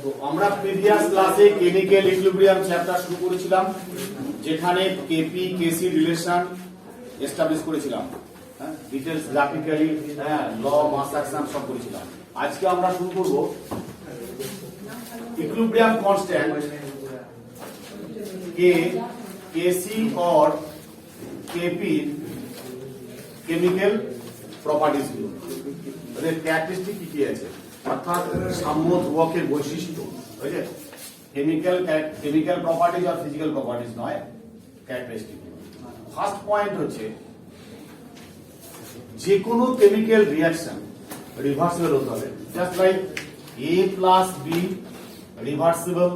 তো আমরা প্রিভিয়াস ক্লাসে কেমিক্যাল ইকুইলিব্রিয়াম চ্যাপ্টার শুরু করেছিলাম, যেখানে কেপি কেসি রিলেশন এস্টাবলিশ করেছিলাম, ডিটেইলস গ্রাফিক্যালি, ল মাস অ্যাকশন সব করেছিলাম। আজকে আমরা শুরু করব ইকুইলিব্রিয়াম কনস্ট্যান্ট के केसी और केपी কেমিক্যাল প্রপার্টিজ গুলো, ওদের ক্যারেক্টারিস্টিক কি আছে, অর্থাৎ সাম্য ধ্রুবকের বৈশিষ্ট্য, বুঝলে? কেমিক্যাল প্রপার্টিজ আর ফিজিক্যাল প্রপার্টিজ নয়, ক্যারেক্টারিস্টিক। ফার্স্ট পয়েন্ট হচ্ছে যে কোনো কেমিক্যাল রিঅ্যাকশন রিভার্সিবল হতে হবে, just like A plus B reversible,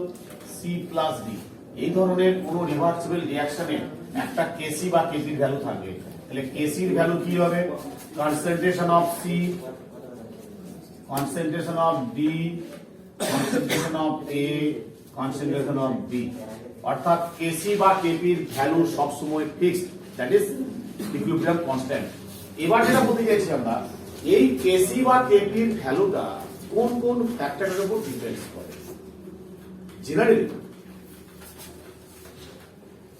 C plus D. এই ধরনের কোন রিভার্সিবল রিঅ্যাকশনে একটা কেসি বা কেপির ভ্যালু থাকবে। তাহলে কেসির ভ্যালু কি হবে? Concentration of C, concentration of D, concentration of A, concentration of B. অর্থাৎ কেসি বা কেপির ভ্যালু সবসময় fixed, that is equilibrium constant. এবার যেটা বলতে চাইছি আমরা, এই কেসি বা কেপির ভ্যালুটা কোন কোন ফ্যাক্টরের উপর ডিপেন্ডস করে। জেনারেলি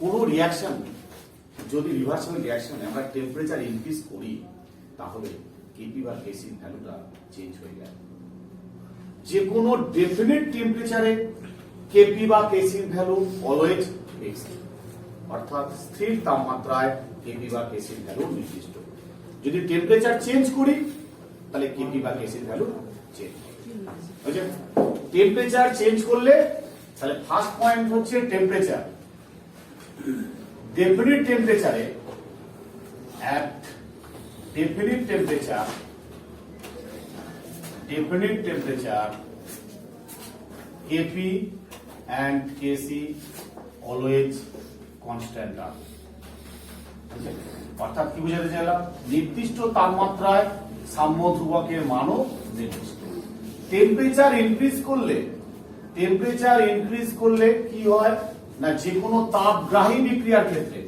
কোন রিঅ্যাকশন যদি রিভার্সিবল রিঅ্যাকশনে আমরা টেম্পারেচার ইনক্রিজ করি, তাহলে কেপি বা কেসির ভ্যালুটা চেঞ্জ হয়ে যায়। যে কোনো ডেফিনিট টেম্পারেচারে কেপি বা কেসির ভ্যালু অলওয়েজ ফিক্সড, অর্থাৎ স্থির তাপমাত্রায় কেপি বা কেসির ভ্যালু নির্দিষ্ট। যদি টেম্পারেচার চেঞ্জ করি, তাহলে কেপি বা কেসির ভ্যালু চেঞ্জ হবে। টেম্পারেচার চেঞ্জ করলে, তাহলে ফার্স্ট পয়েন্ট হচ্ছে temperature. definite temperature at definite temperature Kp and Kc always constant are। অর্থাৎ কি বোঝাতে চাইলাম? নির্দিষ্ট তাপমাত্রায় সাম্য ধ্রুবকের মানও নির্দিষ্ট। টেম্পারেচার ইনক্রিজ করলে কি হয় না, যে কোনো তাপগ্রাহী বিক্রিয়ার ক্ষেত্রে,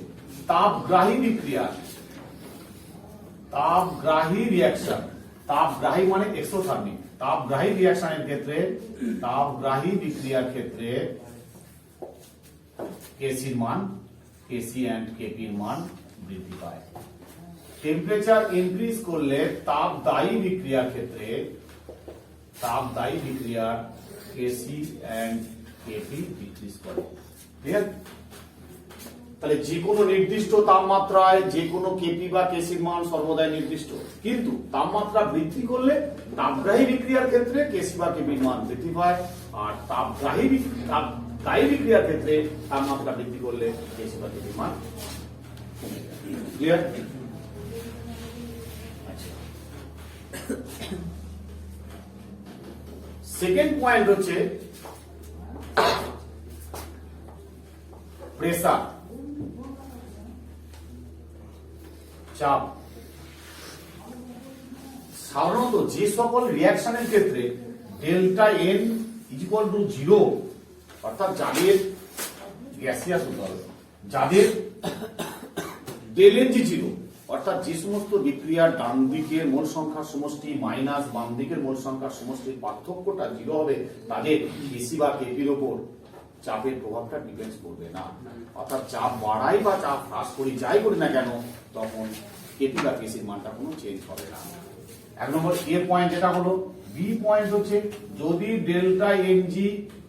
তাপগ্রাহী রিঅ্যাকশন, তাপগ্রাহী মানে এক্সোথার্মিক, তাপগ্রাহী রিঅ্যাকশনের ক্ষেত্রে, তাপগ্রাহী বিক্রিয়ার ক্ষেত্রে কেসির মান, কেসি এন্ড কেপির মান বৃদ্ধি পায়। টেম্পারেচার ইনক্রিজ করলে তাপদায়ী বিক্রিয়ার ক্ষেত্রে, তাপদায়ী বিক্রিয়ার কেসি এন্ড কেপি ডিক্রিজ করে। তাহলে যে কোনো নির্দিষ্ট তাপমাত্রায় যে কোনো কেপি বা কেসির মান সর্বদাই নির্দিষ্ট, কিন্তু তাপমাত্রা বৃদ্ধি করলে তাপগ্রাহী বিক্রিয়ার ক্ষেত্রে কেসি বা কেপির মান বৃদ্ধি পায়, আর তাপদায়ী বিক্রিয়ার ক্ষেত্রে তাপমাত্রা বৃদ্ধি করলে কেসি বা কেপির মান কমে যায়। ক্লিয়ার? আচ্ছা, সেকেন্ড পয়েন্ট হচ্ছে প্রেসার, চাপ। সাধারণত যে সকল রিঅ্যাকশনের ক্ষেত্রে ডেল্টা এন ইকুয়াল টু 0, অর্থাৎ যাদের গ্যাসিয়াস হতে হবে, যাদের ডেল এন জি 0, অর্থাৎ যে সমস্ত বিক্রিয়ার ডান দিকের মোল সংখ্যার সমষ্টি মাইনাস বাম দিকের মোল সংখ্যার সমষ্টির পার্থক্যটা 0 হবে, তাদের কেসি বা কেপির উপর চাপের প্রভাবটা ডিপেন্ড করবে না। অর্থাৎ চাপ বাড়াই বা চাপ হ্রাস করি, যাই করি না কেন, তখন কেপি বা কেসির মানটা কোনো চেঞ্জ হবে না। এক নম্বর এ পয়েন্ট এটা হলো। বি পয়েন্ট হচ্ছে যদি delta n g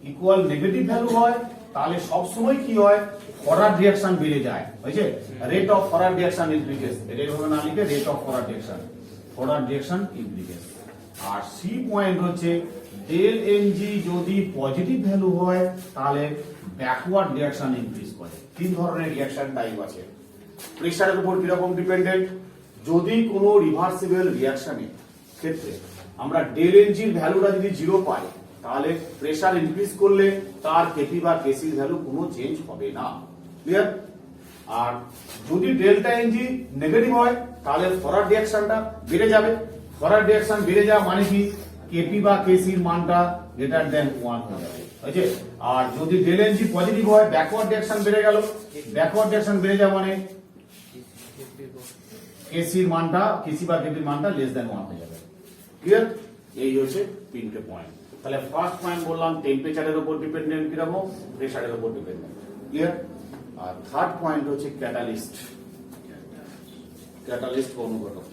equal negative value হয়, তাহলে সবসময় কি হয়, ফরওয়ার্ড রিঅ্যাকশন বেড়ে যায়, বুঝছে? Rate of forward reaction increases. এটা এভাবে না লিখে rate of forward reaction increases. আর সি পয়েন্ট হচ্ছে ডেল এনজি যদি পজিটিভ ভ্যালু হয়, তাহলে ব্যাকওয়ার্ড রিঅ্যাকশন ইনক্রিজ করে। তিন ধরনের রিঅ্যাকশন টাইপ আছে। প্রেসারের উপর কিরকম ডিপেন্ডেন্ট? যদি কোনো রিভার্সিবল রিঅ্যাকশনের ক্ষেত্রে আমরা ডেল এনজির ভ্যালুটা যদি 0 পাই, তাহলে প্রেসার ইনক্রিজ করলে তার কেপি বা কেসির ভ্যালু কোনো চেঞ্জ হবে না। ক্লিয়ার? আর যদি ডেল্টা এনজি নেগেটিভ হয়, তাহলে ফরওয়ার্ড রিঅ্যাকশনটা বেড়ে যাবে। ফরওয়ার্ড রিঅ্যাকশন বেড়ে যাওয়া মানে কি, কেপি বা কেসির মানটা গ্রেটার দেন 1 হয়ে যাবে, বুঝছে? আর যদি ডেল এনজি পজিটিভ হয়, ব্যাকওয়ার্ড রিঅ্যাকশন বেড়ে গেল। ব্যাকওয়ার্ড রিঅ্যাকশন বেড়ে যাওয়া মানে কেসির মানটা, কেসি বা কেপির মানটা লেস দেন 1 হয়ে যাবে। ক্লিয়ার? এই হচ্ছে তিনটে পয়েন্ট। তাহলে ফার্স্ট পয়েন্ট বললাম টেম্পারেচারের উপর ডিপেন্ডেন্ট, কিরকম প্রেসারের উপর ডিপেন্ডেন্ট, ক্লিয়ার। আর থার্ড পয়েন্ট হচ্ছে ক্যাটালিস্ট, ক্যাটালিস্ট বা অনুঘটক।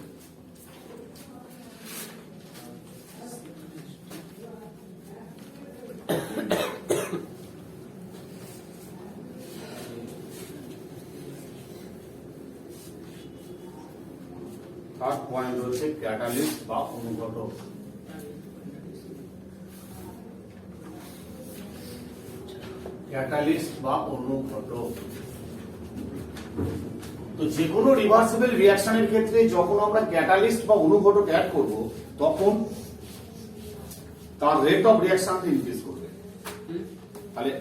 থার্ড পয়েন্ট হচ্ছে ক্যাটালিস্ট বা অনুঘটক। ক্যাটালিস্ট বা অনুঘটক, তো যে কোনো রিভার্সিবল রিঅ্যাকশনের ক্ষেত্রে যখন আমরা ক্যাটালিস্ট বা অনুঘটক অ্যাড করব তখন তার রেট অফ রিঅ্যাকশন ইনক্রিজ করবে। তাহলে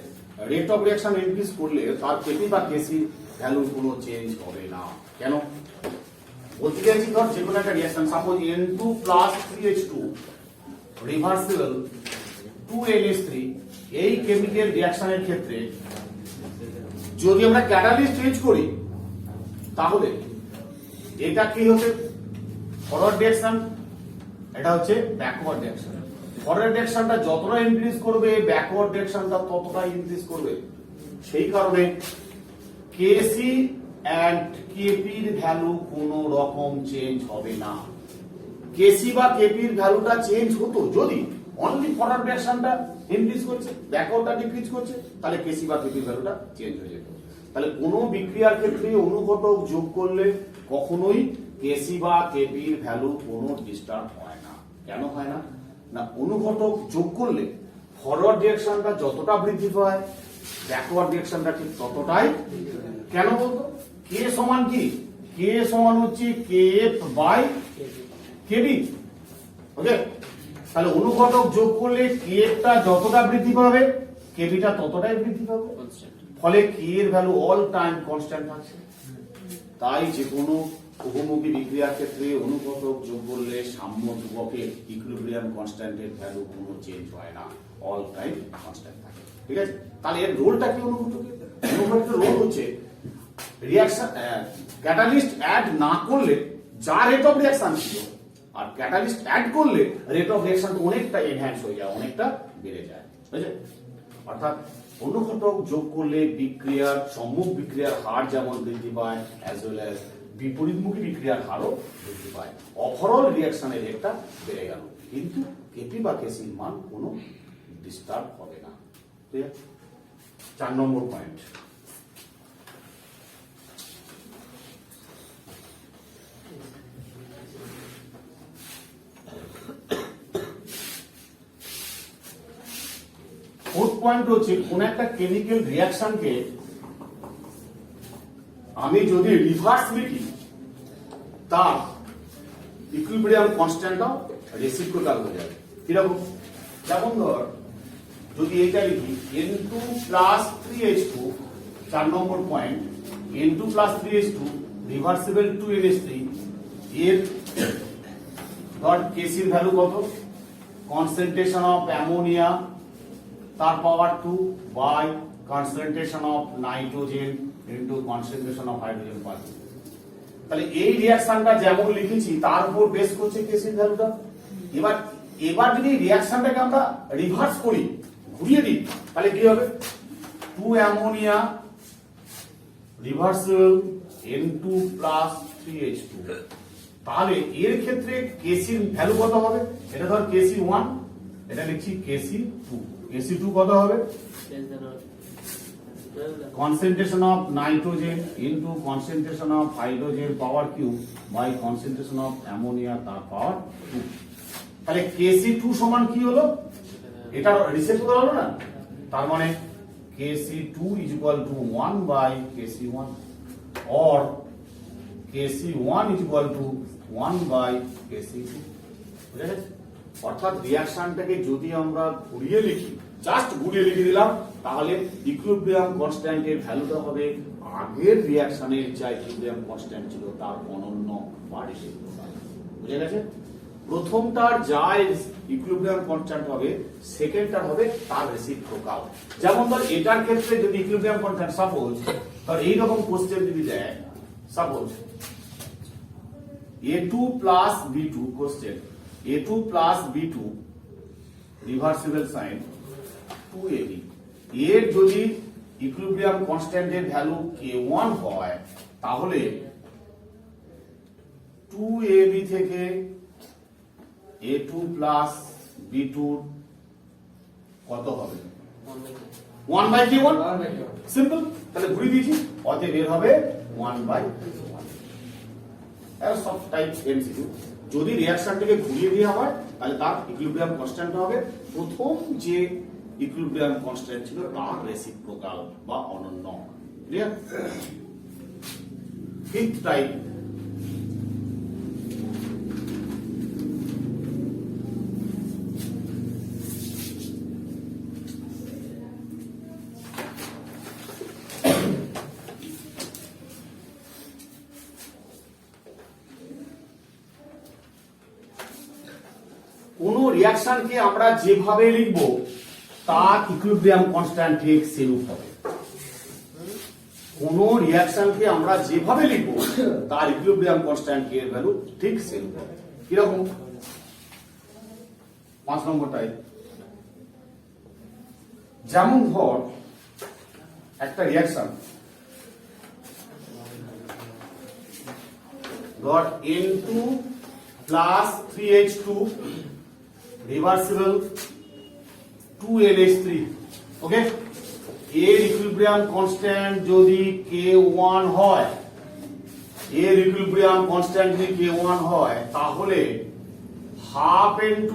রেট অফ রিঅ্যাকশন ইনক্রিজ করলে তার কেপি বা কেসি ভ্যালুর কোনো চেঞ্জ হবে না। কেন বলতে চাইছি, ধর যে কোনো একটা reaction, suppose N2 plus 3H2 reversible 2NH3, এই কেমিক্যাল রিঅ্যাকশনের ক্ষেত্রে যদি আমরা ক্যাটালিস্ট ইউজ করি তাহলে এটা কি হচ্ছে ফরওয়ার্ড রিঅ্যাকশন, এটা হচ্ছে ব্যাকওয়ার্ড রিঅ্যাকশন। ফরওয়ার্ড রিঅ্যাকশনটা যতটা ইনক্রিজ করবে ব্যাকওয়ার্ড রিঅ্যাকশনটা ততটা ইনক্রিজ করবে। সেই কারণে কেসি এন্ড কেপির ভ্যালু কোনো রকম চেঞ্জ হবে না। কেসি বা কেপির ভ্যালুটা চেঞ্জ হতো যদি অনলি ফরওয়ার্ড রিঅ্যাকশনটা ইনক্রিজ করছে, ব্যাকওয়ার্ডটা ডিক্রিজ করছে, তাহলে কেসি বা কেপির ভ্যালুটা চেঞ্জ হয়ে যেত। তাহলে কোনো বিক্রিয়ার ক্ষেত্রে অনুঘটক যোগ করলে কখনোই কেসি বা কেপির ভ্যালু কোনো ডিস্টার্ব হয় না। কেন হয় না? না, অনুঘটক যোগ করলে ফরওয়ার্ড রিঅ্যাকশনটা যতটা বৃদ্ধি পায় ব্যাকওয়ার্ড রিঅ্যাকশনটা ঠিক ততটাই। কেন বলতো? কে সমান কি? কে সমান হচ্ছে কেএফ বাই কেবি। ওকে, তাহলে অনুঘটক যোগ করলে কেএফটা যতটা বৃদ্ধি পাবে কেবিটা ততটাই বৃদ্ধি পাবে, ফলে কে এর ভ্যালু অল টাইম কনস্ট্যান্ট থাকছে। তাই যে কোনো বহুমুখী বিক্রিয়ার ক্ষেত্রে অনুঘটক যোগ করলে সাম্য ধ্রুবকের ইকুইলিব্রিয়াম কনস্ট্যান্টের ভ্যালু কোনো চেঞ্জ হয় না, অল টাইম কনস্ট্যান্ট থাকে। ঠিক আছে, তাহলে এর রোলটা কি অনুঘটকের? অনুঘটকের রোল হচ্ছে রিঅ্যাকশন ক্যাটালিস্ট অ্যাড না করলে যা রেট অফ রিঅ্যাকশন ছিল, আর ক্যাটালিস্ট অ্যাড করলে রেট অফ রিঅ্যাকশন অনেকটা এনহ্যান্স হয়ে যায়, অনেকটা বেড়ে যায়। বুঝলে? অর্থাৎ অনুঘটক যোগ করলে বিক্রিয়ার সম্মুখ বিক্রিয়ার হার যেমন বৃদ্ধি পায়, অ্যাজ ওয়েল অ্যাজ বিপরীতমুখী বিক্রিয়ার হারও বৃদ্ধি পায়। ওভারঅল রিঅ্যাকশনের রেটটা বেড়ে গেল, কিন্তু কেপি বা কেসির মান কোনো ডিস্টার্ব হবে না। ঠিক আছে, 4 নম্বর পয়েন্ট। ফোর্থ পয়েন্ট হচ্ছে কোন একটা কেমিক্যাল রিঅ্যাকশনকে আমি যদি রিভার্স লিখি তার ইকুইলিব্রিয়াম কনস্ট্যান্টটাও রেসিপ্রোকাল হয়ে যাবে। কিরকম? যেমন ধর যদি এইটা লিখি N2 plus 3H2, 4 number point, N2 plus 3H2 reversible 2NH3, এর ধর কেসির ভ্যালু কত? কনসেন্ট্রেশন অফ অ্যামোনিয়া তার power 2 by concentration of nitrogen into concentration of hydrogen পার। তাহলে এই রিঅ্যাকশনটা যেমন লিখেছি তার উপর বেস করছে কেসির ভ্যালুটা। এবার যদি রিঅ্যাকশনটাকে আমরা রিভার্স করি, ঘুরিয়ে দিই, তাহলে কি হবে? 2 ammonia reversible N2 plus 3H2। তাহলে এর ক্ষেত্রে কেসির ভ্যালু কত হবে? এটা ধর KC1, এটা লিখছি KC2। KC2 কত হবে? concentration of nitrogen into concentration of hydrogen power cube by concentration of ammonia তার পাওয়ার 2। তাহলে KC2 সমান কি হলো? এটা রিসেপ্রোকাল হলো না? তার মানে KC2 is equal to 1 by KC1 or KC1 is equal to 1 by KC2। বুঝা গেছে? অর্থাৎ রিঅ্যাকশনটাকে যদি আমরা ঘুরিয়ে লিখি, জাস্ট ঘুরিয়ে লিখে দিলাম, তাহলে ইকুইলিব্রিয়াম কনস্ট্যান্টের ভ্যালুটা হবে আগের রিঅ্যাকশনের যা ইকুইলিব্রিয়াম কনস্ট্যান্ট ছিল তার অনন্য বা রেসিপ্রোকাল। বুঝা গেছে? প্রথমটার যা ইকুইলিব্রিয়াম কনস্ট্যান্ট হবে সেকেন্ডটার হবে তার রেসিপ্রোকাল। যেমন ধর এটার ক্ষেত্রে যদি ইকুইলিব্রিয়াম কনস্ট্যান্ট সাপোজ ধর এইরকম কোশ্চেন যদি দেয়, suppose A2 plus B2 question A2 plus B2 reversible sign 2ab এর যদি ইকুইলিব্রিয়াম কনস্ট্যান্টের ভ্যালু k1 হয় তাহলে 2ab থেকে a2 প্লাস b2 কত হবে 1/k1 সিম্পল তাহলে ঘুরিয়ে দিয়েছি অতএব এর হবে 1/k1 এর সব টাইপ এমসিকিউ যদি রিঅ্যাকশনটাকে ঘুরিয়ে দেওয়া হয় তাহলে তার ইকুইলিব্রিয়াম কনস্ট্যান্ট হবে প্রথম যে ইকুইলিব্রিয়াম কনস্ট্যান্ট ছিল তার রেসিপ্রোকাল বা অনন্য ক্লিয়ার ফিফথ টাইপ কোন রিঅ্যাকশনকে আমরা যেভাবে লিখব তার ইকুইলিব্রিয়াম কনস্ট্যান্ট ঠিক সেরূপ হবে কোন রিঅ্যাকশনকে আমরা যেভাবে লিখব তার ইকুইলিব্রিয়াম কনস্ট্যান্ট এর ভ্যালু ঠিক সেরূপ হবে কিরকম 5 নম্বর টাইপ যেমন ধর একটা রিঅ্যাকশন ধর N2 plus 3H2 reversible 2NH3 ওকে এর ইকুইলিব্রিয়াম কনস্ট্যান্ট যদি k1 হয় এর ইকুইলিব্রিয়াম কনস্ট্যান্ট যদি k1 হয় তাহলে half N2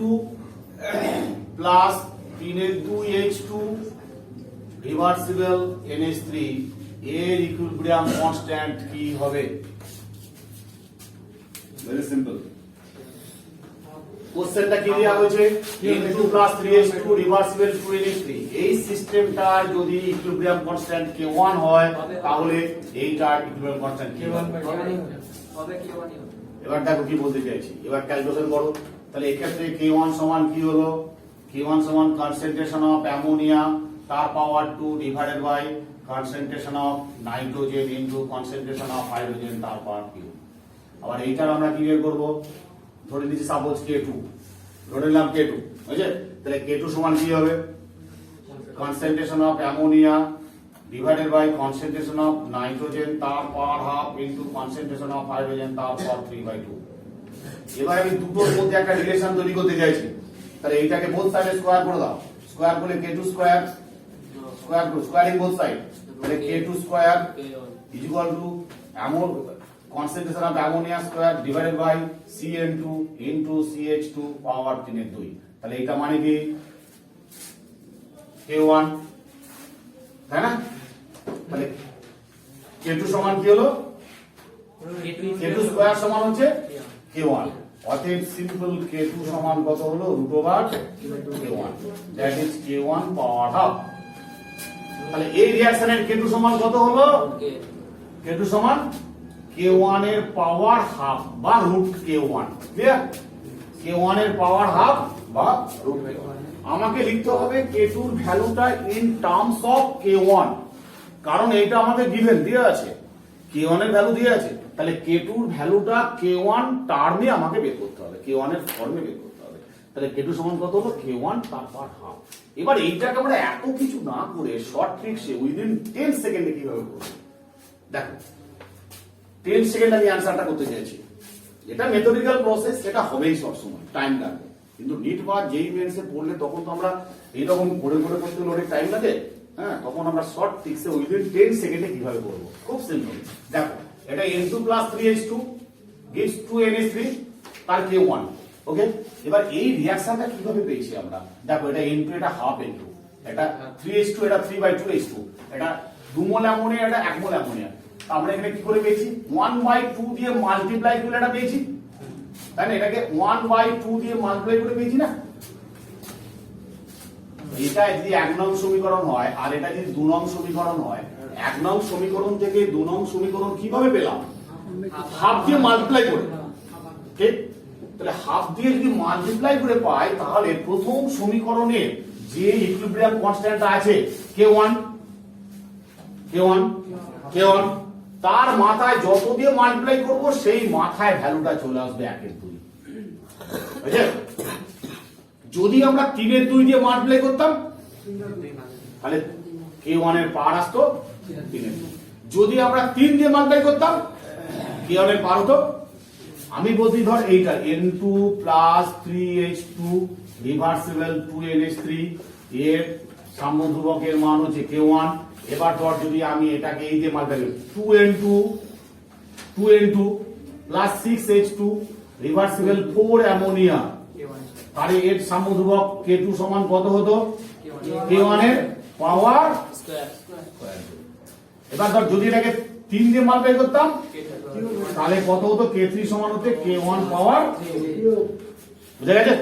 plus 3H2 reversible NH3 এর ইকুইলিব্রিয়াম কনস্ট্যান্ট কি হবে ভেরি সিম্পল কোশ্চেনটা কি দেয়া হয়েছে N2 3H2 রিভার্সিবল 2NH3 এই সিস্টেমটা যদি ইকুইলিব্রিয়াম কনস্ট্যান্ট k1 হয় তাহলে এইটার ইকুইলিব্রিয়াম কনস্ট্যান্ট কি হবে এবার দেখো কি বলতে চাইছি এবার ক্যালকুলেশন করো তাহলে এই ক্ষেত্রে k1 সমান কি হলো k1 সমান কনসেন্ট্রেশন অফ অ্যামোনিয়া তার power 2 divided by concentration of nitrogen into concentration of hydrogen তার পাওয়ার কিউ আবার এইটার আমরা কি বের করব ধরে নিচ্ছি সাপোজ k2 ধরে নিলাম k2 বুঝলে তাহলে k2 সমান কি হবে concentration of ammonia divided by concentration of nitrogen তার power half into concentration of hydrogen তার পাওয়ার 3/2 এবার আমি দুটোর মধ্যে একটা রিলেশন তৈরি করতে চাইছি তাহলে এইটাকে বোথ সাইডে স্কয়ার করে দাও স্কয়ার করলে k2 square square to squaring both side তাহলে k2 square is equal to concentration of ammonia square divided by Cn2 into CH2 power 3/2 তাহলে এটা মানে কি k1 তাই না তাহলে k2 সমান কি হলো k2 স্কয়ার সমান হচ্ছে k1 অতএব সিম্পল k2 সমান কত হলো √k1 that is k1 power half তাহলে এই রিঅ্যাকশনের k2 সমান কত হলো k2 সমান k1 এর পাওয়ার হাফ বা √k1 ক্লিয়ার k1 এর পাওয়ার হাফ বা √k1 আমাকে লিখতে হবে k2 এর ভ্যালুটা ইন টার্মস অফ k1 কারণ এটা আমাদের গিভেন দেয়া আছে k1 এর ভ্যালু দেয়া আছে তাহলে k2 এর ভ্যালুটা k1 টার্মে আমাকে বের করতে হবে k1 এর ফর্মে বের করতে হবে তাহলে k2 সমান কত হলো k1 তার পাওয়ার হাফ এবার এইটাকে আমরা এত কিছু না করে শর্ট ট্রিক্সে উইদিন 10 সেকেন্ডে কিভাবে করব দেখো 10 সেকেন্ড আমি অ্যানসারটা করতে চাইছি এটা মেথডিক্যাল প্রসেস এটা হবেই সব সময় টাইম লাগবে কিন্তু নিট বা যেই মেন্সে পড়লে তখন তো আমরা এইরকম ঘুরে ঘুরে করতে গেলে অনেক টাইম লাগে হ্যাঁ তখন আমরা শর্ট ট্রিক্সে উইদিন 10 সেকেন্ডে কিভাবে করব খুব সিম্পল দেখো এটা N2 3H2 gives 2NH3 তার k1 ওকে এবার এই রিঅ্যাকশনটা কিভাবে পেয়েছি আমরা দেখো এটা N2 এটা হাফ N2 এটা 3H2 এটা 3/2H2 এটা 2 মোল অ্যামোনিয়া এটা 1 মোল অ্যামোনিয়া আমরা এখানে কি করে পেয়েছি 1/2 দিয়ে মাল্টিপ্লাই করে এটা পেয়েছি তাই না এটাকে 1/2 দিয়ে মাল্টিপ্লাই করে পেয়েছি না এটা যদি 1 নং সমীকরণ হয় আর এটা যদি 2 নং সমীকরণ হয় 1 নং সমীকরণ থেকে 2 নং সমীকরণ কিভাবে পেলাম হাফ দিয়ে মাল্টিপ্লাই করে ঠিক তাহলে হাফ দিয়ে যদি মাল্টিপ্লাই করে পাই তাহলে প্রথম সমীকরণের যে ইকুইলিব্রিয়াম কনস্ট্যান্ট আছে k1 তার মাথায় যত দিয়ে মাল্টিপ্লাই করব সেই মাথায় ভ্যালুটা চলে আসবে 1/2 বুঝলে যদি আমরা 3/2 দিয়ে মাল্টিপ্লাই করতাম তাহলে K1 এর পাওয়ার আসতো 3/2। যদি আমরা 3 দিয়ে মাল্টিপ্লাই করতাম K1 এর পাওয়ার হতো, আমি বলছি ধর এইটা N2 plus 3H2 reversible 2NH3 এর সাম্য ধ্রুবকের মান হচ্ছে K1। এবার ধর যদি আমি এটাকে এই দিয়ে মাল্টিপ্লাই করি 2N2 plus 6H2 reversible 4 ammonia, তাহলে এর সাম্য ধ্রুবক K2 সমান কত হতো? K1 এর পাওয়ার স্কয়ার। এবার ধর যদি এটাকে 3 দিয়ে মাল্টিপ্লাই করতাম তাহলে কত হতো? K3 সমান হতে K1 পাওয়ার। বুঝা গেছে?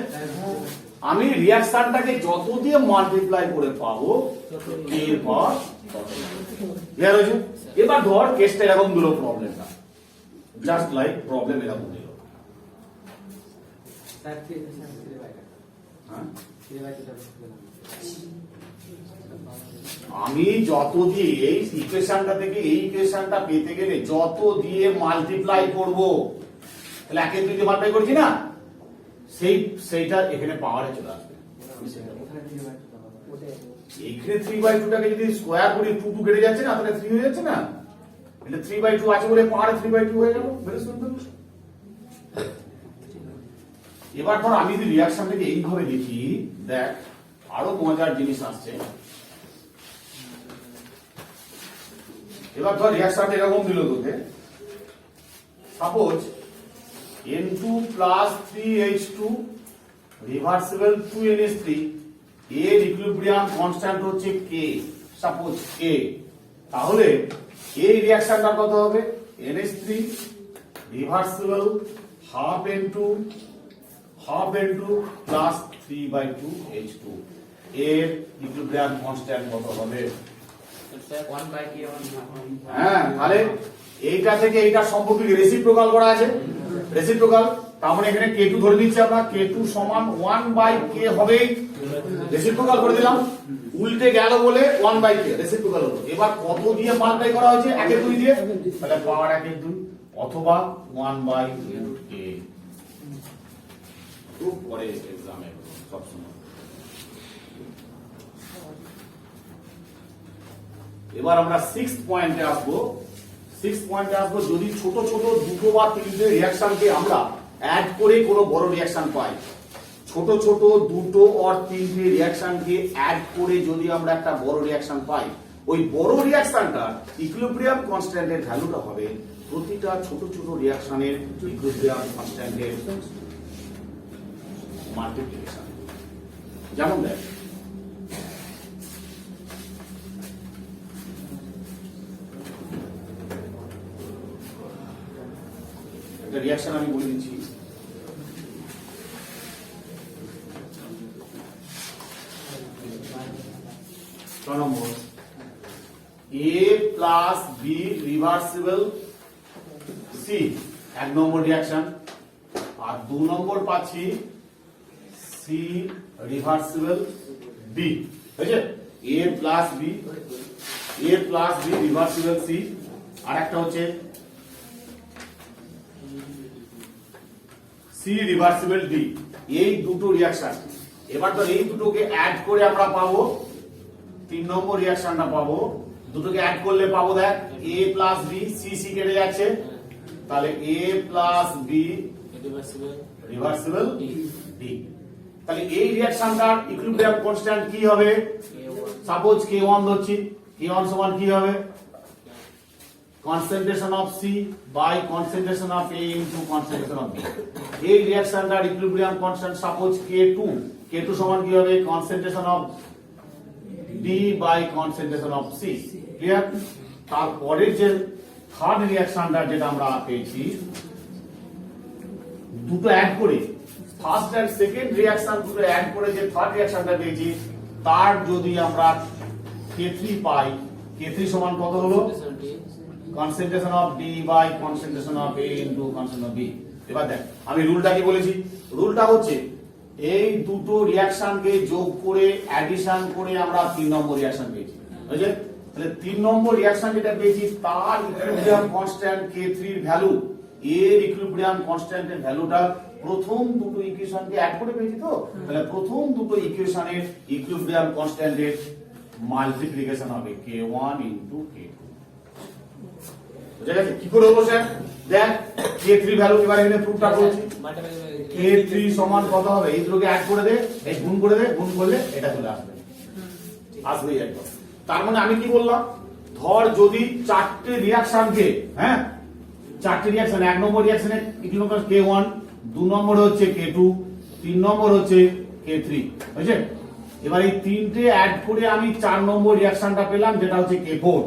আমি রিঅ্যাকশনটাকে যত দিয়ে মাল্টিপ্লাই করে পাবো K এর পাওয়ার ক্লিয়ার হয়েছে? এবার ধর কেসটা এরকম দিল, প্রবলেমটা জাস্ট লাইক প্রবলেম এরকম দিল। আমি যত দিয়ে এই ইকুয়েশনটা থেকে এই ইকুয়েশনটা পেতে গেলে যত দিয়ে মাল্টিপ্লাই করব, তাহলে একে 2 দিয়ে মাল্টিপ্লাই করছি না, সেইটা এখানে পাওয়ারে চলে আসবে। এইখানে 3/2 টাকে যদি স্কয়ার করি 2 কেটে যাচ্ছে না, তাহলে 3 হয়ে যাচ্ছে না, এটা 3/2 আছে বলে পাওয়ারে 3/2 হয়ে গেল। Very simple. এবার ধর আমি যদি রিঅ্যাকশনটাকে এইভাবে দেখি, দেখ আরো মজার জিনিস আসছে। এবার ধর রিঅ্যাকশনটা এরকম দিল তোকে, suppose N2 plus 3H2 reversible 2NH3 এর ইকুইলিব্রিয়াম কনস্ট্যান্ট হচ্ছে K, সাপোজ K। তাহলে এই রিঅ্যাকশনটা কত হবে? NH3 reversible half N2 plus 3/2H2 এর ইকুইলিব্রিয়াম কনস্ট্যান্ট কত হবে? হ্যাঁ, তাহলে এইটা থেকে এইটা সম্পর্কে রেসিপ্রোকাল করা আছে, রেসিপ্রোকাল। তার মানে এখানে K2 ধরে নিচ্ছি আমরা, K2 সমান 1/K হবে, রেসিপ্রোকাল করে দিলাম। উল্টে গেল বলে 1/K রেসিপ্রোকাল হলো। এবার কত দিয়ে মাল্টিপ্লাই করা হয়েছে? 1/2 দিয়ে, তাহলে পাওয়ার 1/2 অথবা 1/K। খুব পরে এক্সামে সবসময়। এবার আমরা 6th পয়েন্টে আসবো। 6th পয়েন্টে আসবো, যদি ছোট ছোট দুটো বা তিনটে রিঅ্যাকশনকে আমরা অ্যাড করে কোনো বড় রিঅ্যাকশন পাই, ছোট ছোট দুটো আর তিনটে রিঅ্যাকশনকে অ্যাড করে যদি আমরা একটা বড় রিঅ্যাকশন পাই, ওই বড় রিঅ্যাকশনটার ইকুইলিব্রিয়াম কনস্ট্যান্টের ভ্যালুটা হবে প্রতিটা ছোট ছোট রিঅ্যাকশনের ইকুইলিব্রিয়াম কনস্ট্যান্টের মাল্টিপ্লিকেশন। যেমন দেখ, একটা রিঅ্যাকশন আমি বলে দিচ্ছি। Number A plus B reversible C, 1 number reaction. আর 2 নম্বর পাচ্ছি C রিভার্সিবল D, বুঝলে? A plus B reversible C, আর একটা হচ্ছে C রিভার্সিবল D। এই দুটো রিঅ্যাকশন, এবার তো এই দুটোকে অ্যাড করে আমরা পাবো 3 নম্বর রিঅ্যাকশনটা পাবো। দুটোকে অ্যাড করলে পাবো, দেখ A প্লাস B, C কেটে যাচ্ছে, তাহলে A plus B reversible D। তাহলে এই রিঅ্যাকশনটার ইকুইলিব্রিয়াম কনস্ট্যান্ট কি হবে? সাপোজ K1 ধরছি, K1 সমান কি হবে? Concentration of C by concentration of A into concentration of B। এই রিঅ্যাকশনটার ইকুইলিব্রিয়াম কনস্ট্যান্ট সাপোজ K2 সমান কি হবে? Concentration of D by concentration of C। Clear? তারপরের যে থার্ড রিঅ্যাকশনটা যেটা আমরা পেয়েছি, দুটো অ্যাড করে, ফার্স্ট এন্ড সেকেন্ড রিঅ্যাকশন দুটো অ্যাড করে যে থার্ড রিঅ্যাকশনটা পেয়েছি, তার যদি আমরা K3 পাই, K3 সমান কত হলো? Concentration of D by concentration of A into concentration of B। এবার দেখ আমি রুলটা কি বলেছি, রুলটা হচ্ছে এই দুটো রিঅ্যাকশনকে যোগ করে অ্যাডিশন করে আমরা 3 নম্বর রিঅ্যাকশন পেয়েছি, বুঝলে? তাহলে 3 নম্বর রিঅ্যাকশন যেটা পেয়েছি তার ইকুইলিব্রিয়াম কনস্ট্যান্ট K3 এর ভ্যালু, এর ইকুইলিব্রিয়াম কনস্ট্যান্টের ভ্যালুটা প্রথম দুটো ইকুয়েশনকে অ্যাড করে পেয়েছি তো, তাহলে প্রথম দুটো ইকুয়েশনের ইকুইলিব্রিয়াম কনস্ট্যান্টের মাল্টিপ্লিকেশন হবে k1 ইনটু k2। বুঝা গেছে কি করে হলো স্যার? দেখ k3 ভ্যালু এবারে এখানে প্রুফটা করছি। k3 সমান কত হবে? এই দুটোকে অ্যাড করে দে, এই গুণ করে দে, গুণ করলে এটা চলে আসবে, আসবেই একদম। তার মানে আমি কি বললাম, ধর যদি চারটে রিঅ্যাকশনকে, হ্যাঁ চারটে রিঅ্যাকশন, এক নম্বর রিঅ্যাকশনে ইকুইলিব্রিয়াম k1, দু নম্বর হচ্ছে k2, তিন নম্বর হচ্ছে k3, বুঝছেন? এবার এই তিনটে অ্যাড করে আমি চার নম্বর রিঅ্যাকশনটা পেলাম, যেটা হচ্ছে k4,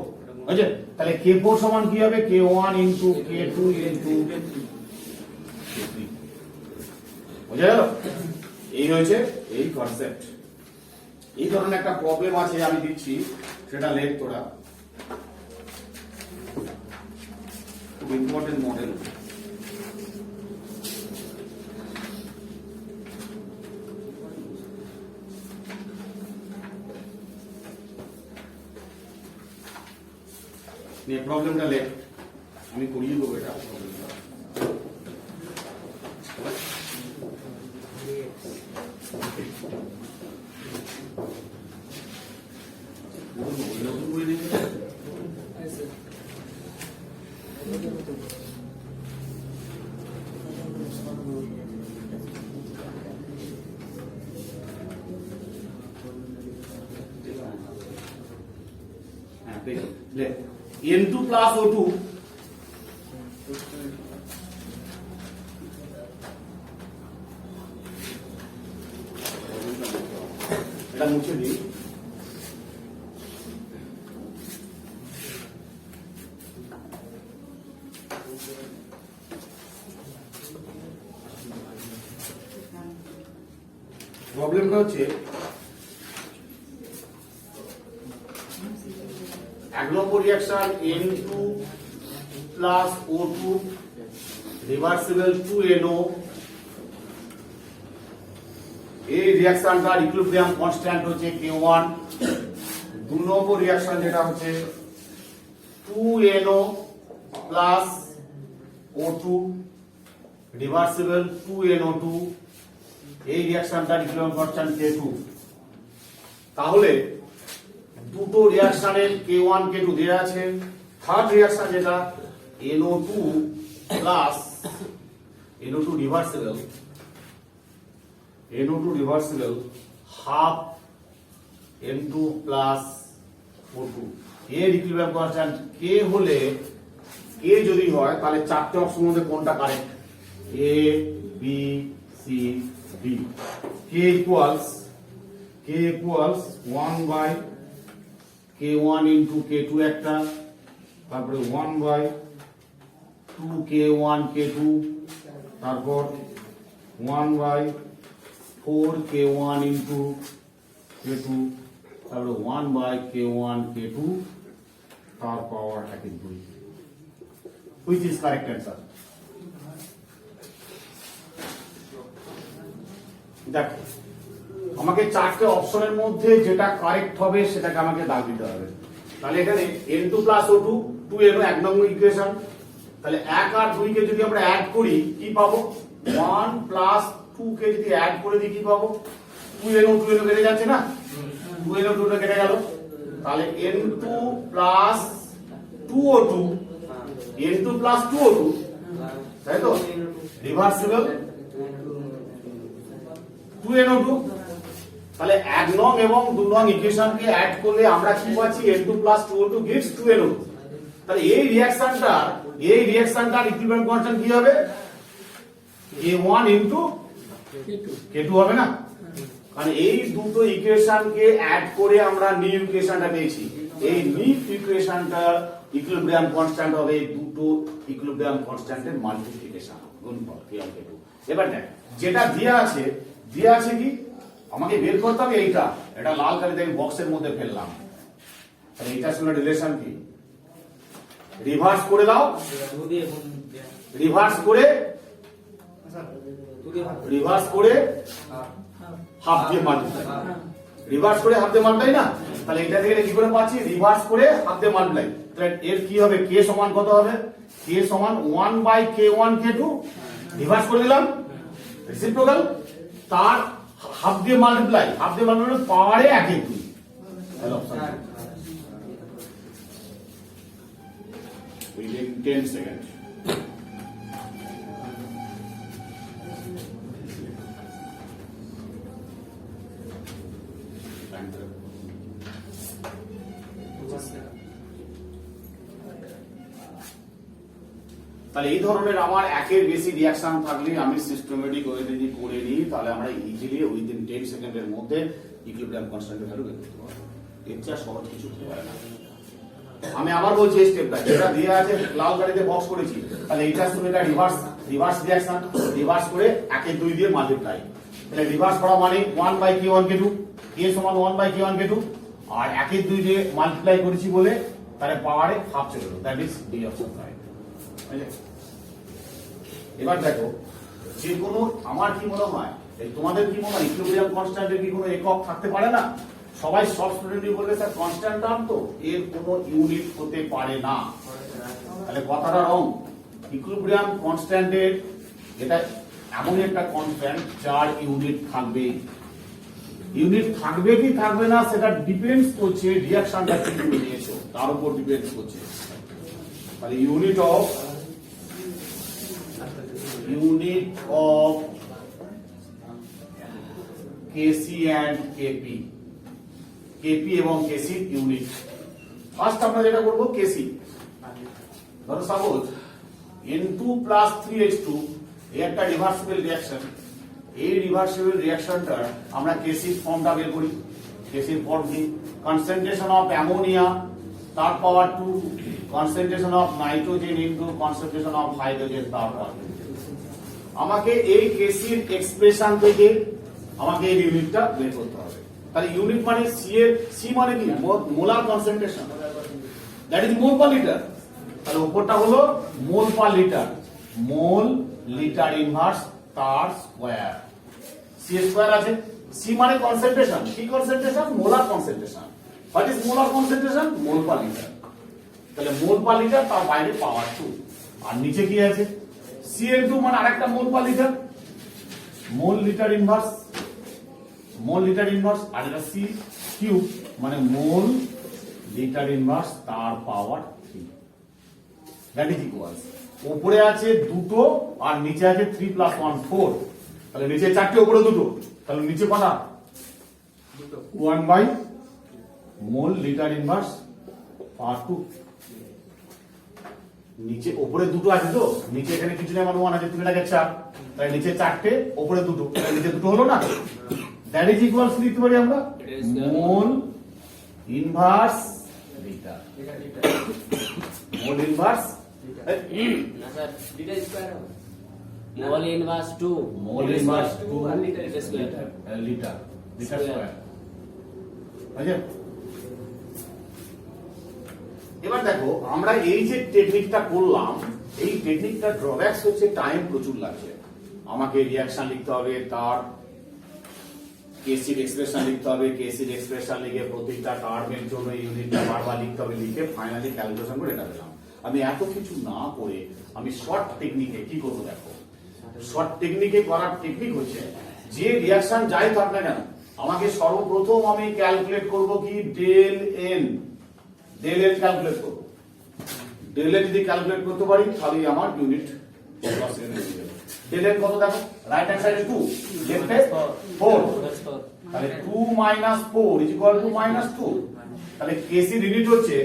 বুঝছেন? তাহলে k4 সমান কি হবে? k1 into k2 into k3। বুঝা গেল? এই হয়েছে এই কনসেপ্ট। এই ধরনের একটা প্রবলেম আছে, আমি দিচ্ছি, সেটা লেখ তোরা। খুব ইম্পর্টেন্ট মডেল। নিয়ে প্রবলেমটা লেখ, আমি করিয়ে দেবো এটা প্রবলেমটা। N2 plus O2 এটা মুছে দিই। প্রবলেমটা হচ্ছে এক নম্বর reaction N2 plus O2 reversible 2NO, এই রিঅ্যাকশনটার ইকুইলিব্রিয়াম কনস্ট্যান্ট হচ্ছে k1। দু নম্বর রিঅ্যাকশন যেটা হচ্ছে 2NO plus O2 reversible 2NO2, এই রিঅ্যাকশনটার ইকুইলিব্রিয়াম কনস্ট্যান্ট k2। তাহলে দুটো রিঅ্যাকশনের k1 k2 দেয়া আছে। থার্ড রিঅ্যাকশন যেটা NO2 plus NO2 reversible half N2 plus O2, এর ইকুইলিব্রিয়াম কনস্ট্যান্ট k হলে, k যদি হয় তাহলে চারটে অপশন মধ্যে কোনটা correct? A B C D। k equals 1 by k1 into k2 একটা, তারপরে 1 by 2 k1 k2, তারপর 1 by 4 k1 into k2, তারপরে 1 by k1 k2 তার power 2। which is correct answer? দেখো আমাকে চারটে অপশনের মধ্যে যেটা কারেক্ট হবে সেটাকে আমাকে দাগ দিতে হবে। তাহলে এখানে N2 plus O2 2NO এক নম্বর ইকুয়েশন, তাহলে 1 আর 2 কে যদি আমরা অ্যাড করি কি পাবো? 1 plus 2 কে যদি অ্যাড করে দিই কি পাবো? 2NO কেটে যাচ্ছে না, 2NO কেটে গেল। তাহলে N2 plus 2O2, N2 plus 2O2, তাই তো, রিভার্সিবল 2NO2। তাহলে 1 নং এবং 2 নং ইকুয়েশনকে অ্যাড করলে আমরা কি পাচ্ছি? N2 plus 2O2 gives 2NO2। তাহলে এই রিঅ্যাকশনটার ইকুইভ্যালেন্ট কনস্ট্যান্ট কি হবে? k1 into k2 হবে না? কারণ এই দুটো ইকুয়েশনকে অ্যাড করে আমরা নিউ ইকুয়েশনটা পেয়েছি। এই নিউ ইকুয়েশনটার ইকুইলিব্রিয়াম কনস্ট্যান্ট হবে দুটো ইকুইলিব্রিয়াম কনস্ট্যান্টের মাল্টিপ্লিকেশন, গুণফল k1 k2। এবার দেখ যেটা দেয়া আছে কি আমাকে বের করতে হবে এইটা, এটা লাল কালিতে আমি বক্সের মধ্যে ফেললাম। তাহলে এইটার সঙ্গে রিলেশন কি? রিভার্স করে দাও, রিভার্স করে হাফ দিয়ে মাল্টিপ্লাই, রিভার্স করে হাফ দিয়ে মাল্টিপ্লাই না? তাহলে এটা থেকে কি করে পাচ্ছি? রিভার্স করে হাফ দিয়ে মাল্টিপ্লাই। তাহলে এর কি হবে? k সমান কত হবে? k সমান 1 by k1 k2, রিভার্স করে দিলাম রেসিপ্রোকাল তার হাফ দিয়ে মাল্টিপ্লাই পাওয়ারে 1 এর 2 তাহলে অপশন within 10 seconds তাহলে এই ধরনের আমার একের বেশি রিঅ্যাকশন থাকলে আমি সিস্টেমেটিক ওয়ে যদি করে নিই তাহলে আমরা ইজিলি উইদিন 10 সেকেন্ডের মধ্যে ইকুইলিব্রিয়াম কনস্ট্যান্টের ভ্যালু বের করতে পারবো। এর চেয়ে সহজ কিছু হতে পারে না। আমি আবার বলছি এই স্টেপটা যেটা দেয়া আছে লাল গাড়িতে বক্স করেছি, তাহলে এটা শুনে এটা রিভার্স রিঅ্যাকশন, রিভার্স করে 1 এর 2 দিয়ে মাল্টিপ্লাই। তাহলে রিভার্স করা মানে 1/k1k2 k সমান 1/k1k2 আর 1 এর 2 দিয়ে মাল্টিপ্লাই করেছি বলে তাহলে পাওয়ারে হাফ চলে গেল। That is D option right. এবার দেখো যে কোনো আমার কি মনে হয় তোমাদের কি মনে হয় ইকুইলিব্রিয়াম কনস্ট্যান্টের কি কোনো একক থাকতে পারে না? সবাই সব স্টুডেন্টই বলবে স্যার কনস্ট্যান্ট টার্ম তো এর কোনো ইউনিট হতে পারে না। তাহলে কথাটা রং। ইকুইলিব্রিয়াম কনস্ট্যান্টের এটা এমন একটা কনস্ট্যান্ট যার ইউনিট থাকবে। ইউনিট থাকবে কি থাকবে না সেটা ডিপেন্ডস করছে রিঅ্যাকশনটা কি করে নিয়েছো তার উপর ডিপেন্ডস করছে। তাহলে unit of Kc and Kp, Kp এবং Kc ইউনিট। ফার্স্ট আমরা যেটা করব Kc, ধরো সাপোজ N2 + 3H2 এই একটা রিভার্সিবল রিঅ্যাকশন। এই রিভার্সিবল রিঅ্যাকশনটা আমরা Kc ফর্মটা বের করি। Kc ফর্ম কি? কনসেন্ট্রেশন অফ অ্যামোনিয়া তার power 2, concentration of nitrogen into concentration of hydrogen তার পাওয়ার 2। আমাকে এই কেসির এক্সপ্রেশন থেকে আমাকে এই ইউনিটটা বের করতে হবে। তাহলে ইউনিট মানে সি মানে কি molar concentration, that is mole per litre. তাহলে উপরটা হলো mole per litre, mole litre inverse তার স্কয়ার। সি স্কয়ার আছে, সি মানে কনসেন্ট্রেশন, কি concentration? Molar concentration. What is molar concentration? Mole per litre. তাহলে মোল পার লিটার তার বাইরে পাওয়ার 2 আর নিচে কি আছে? Cl2 মানে আরেকটা mole per litre, mole litre inverse, আর এটা C কিউব মানে মোল লিটার ইনভার্স তার পাওয়ার 3। দ্যাট ইজ ইকুয়ালস উপরে আছে 2 আর নিচে আছে 3 + 1 4। তাহলে নিচে 4টে উপরে 2, তাহলে নিচে কটা? 1 বাই মোল লিটার ইনভার্স পাওয়ার 2। নিচে উপরে 2 আছে তো, নিচে এখানে কিছু নেই, আমার 1 আছে, 3 লাগে 4, তাই নিচে 4টে উপরে 2, তাই নিচে 2 হলো না? দ্যাট ইজ ইকুয়ালস লিখতে পারি আমরা mole inverse litre, mole inverse না স্যার লিটার স্কয়ার হবে, মোল ইনভার্স 2 আর লিটার স্কয়ার লিটার স্কয়ার। বুঝলে? এবার দেখো আমরা এই যে টেকনিকটা করলাম, এই টেকনিকটা ড্রব্যাকস হচ্ছে টাইম প্রচুর লাগছে। আমাকে রিঅ্যাকশন লিখতে হবে, তার কেসির এক্সপ্রেশন লিখতে হবে, কেসির এক্সপ্রেশন লিখে প্রতিটা টার্মের জন্য ইউনিটটা বারবার লিখতে হবে, লিখে ফাইনালি ক্যালকুলেশন করে এটা পেলাম। আমি এত কিছু না করে আমি শর্ট টেকনিকে কি করবো দেখো। শর্ট টেকনিকে করার টেকনিক হচ্ছে যে রিঅ্যাকশন যাই থাক না কেন আমাকে সর্বপ্রথম আমি ক্যালকুলেট করব কি ডেল এন ক্যালকুলেট করবো। ডেল এন যদি ক্যালকুলেট করতে পারি তাহলে আমার ইউনিট ডেল এন কত দেখো, রাইট হ্যান্ড সাইডে 2, লেফটে 4, তাহলে 2 - 4 = -2। তাহলে কেসি ইউনিট হচ্ছে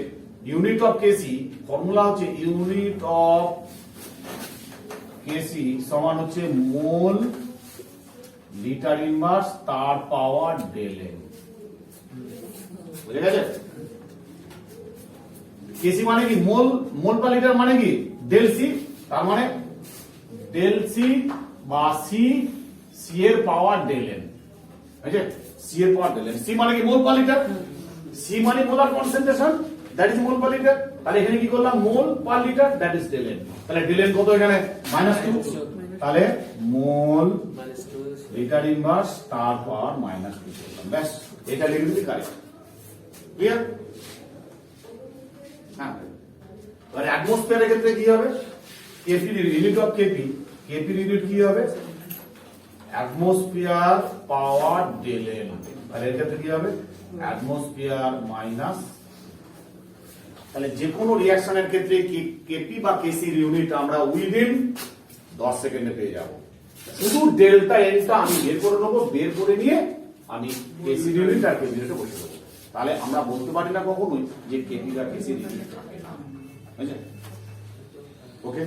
ইউনিট অফ কেসি, ফর্মুলা হচ্ছে ইউনিট অফ কেসি সমান হচ্ছে মোল লিটার ইনভার্স তার পাওয়ার ডেল এন। বুঝে গেছে? কেসি মানে কি মোল পার লিটার মানে কি ডেল সি, তার মানে ডেল সি বা সি এর পাওয়ার ডেল এন। বুঝে? সি এর পাওয়ার ডেল এন, সি মানে কি মোল পার লিটার, সি মানে molar concentration, that is mole per litre. তাহলে এখানে কি করলাম mole per litre, that is del N. তাহলে ডেল এন কত এখানে -2, তাহলে মোল লিটার ইনভার্স তার পাওয়ার -2 করলাম। ব্যাস এটা লিখে দিবি কারেক্ট। ক্লিয়ার? হ্যাঁ, এবার অ্যাটমসফিয়ারের ক্ষেত্রে কি হবে? KP unit of KP unit কি হবে? অ্যাটমসফিয়ার পাওয়ার ডেল এন, তাহলে এর ক্ষেত্রে কি হবে অ্যাটমসফিয়ার মাইনাস, তাহলে যে কোনো রিঅ্যাকশনের ক্ষেত্রে কেপি বা কেসির ইউনিট আমরা উইদিন 10 সেকেন্ডে পেয়ে যাব। শুধু ডেল্টা এনটা আমি বের করে নেবো, বের করে নিয়ে আমি কেসির ইউনিট আর কেপি ইউনিটে বসে দেবো, তাহলে আমরা বলতে পারি না কখনোই যে কেপি বা কেসির ইউনিট থাকে না। বুঝলেন? ওকে।